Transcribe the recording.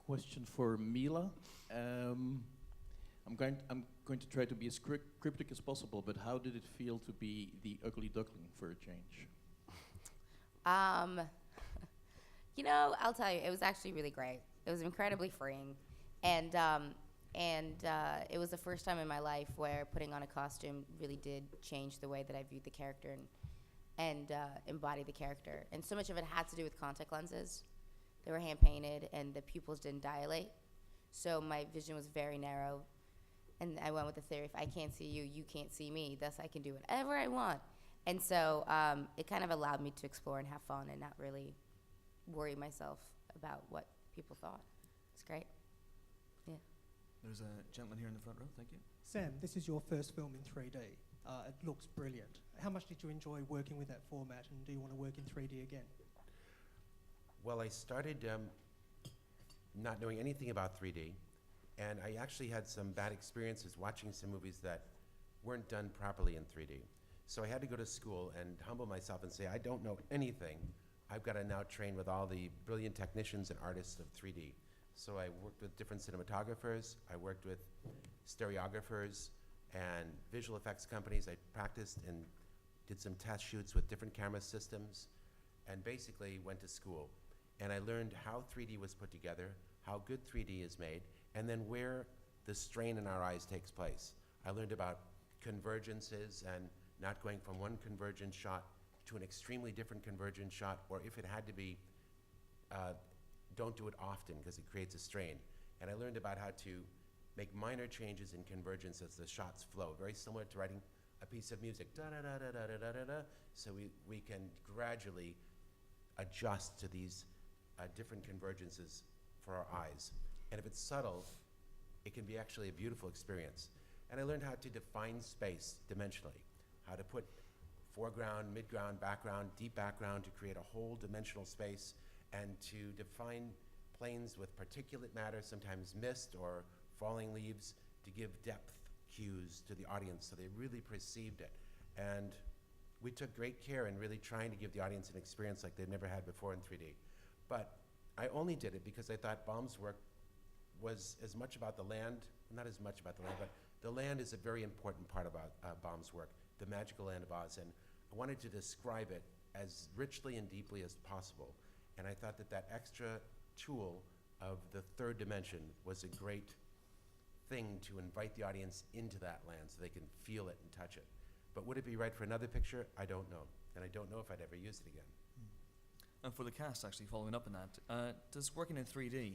question for Mila. I'm going to try to be as cryptic as possible, but how did it feel to be the ugly duckling for a change? Um, I'll tell you, it was actually really great. It was incredibly freeing, and it was the first time in my life where putting on a costume really did change the way that I viewed the character and embody the character. And so much of it had to do with contact lenses. They were hand painted, and the pupils didn't dilate, so my vision was very narrow. And I went with the theory: if I can't see you, you can't see me. Thus, I can do whatever I want. And so it kind of allowed me to explore and have fun and not really worry myself about what people thought. It's great. Yeah. There's a gentleman here in the front row. Thank you. Sam, this is your first film in 3D. It looks brilliant. How much did you enjoy working with that format, and do you want to work in 3D again? Well, I started not knowing anything about 3D, and I actually had some bad experiences watching some movies that weren't done properly in 3D. So I had to go to school and humble myself and say, I don't know anything. I've got to now train with all the brilliant technicians and artists of 3D. So I worked with different cinematographers, I worked with stereographers and visual effects companies. I practiced and did some test shoots with different camera systems, and basically went to school. And I learned how 3D was put together, how good 3D is made, and then where the strain in our eyes takes place. I learned about convergences and not going from one convergent shot to an extremely different convergent shot, or if it had to be, don't do it often because it creates a strain. And I learned about how to make minor changes in convergence as the shots flow, very similar to writing a piece of music, da-da-da-da-da-da-da-da, so we can gradually adjust to these different convergences for our eyes. And if it's subtle, it can be actually a beautiful experience. And I learned how to define space dimensionally, how to put foreground, midground, background, deep background to create a whole dimensional space, and to define planes with particulate matter, sometimes mist or falling leaves, to give depth cues to the audience so they really perceived it. And we took great care in really trying to give the audience an experience like they'd never had before in 3D. But I only did it because I thought Baum's work was as much about the land, not as much about the land, but the land is a very important part about Baum's work, the magical land of Oz, and I wanted to describe it as richly and deeply as possible. And I thought that that extra tool of the third dimension was a great thing to invite the audience into that land so they can feel it and touch it. But would it be right for another picture? I don't know. And I don't know if I'd ever use it again. And for the cast, actually, following up on that, does working in 3D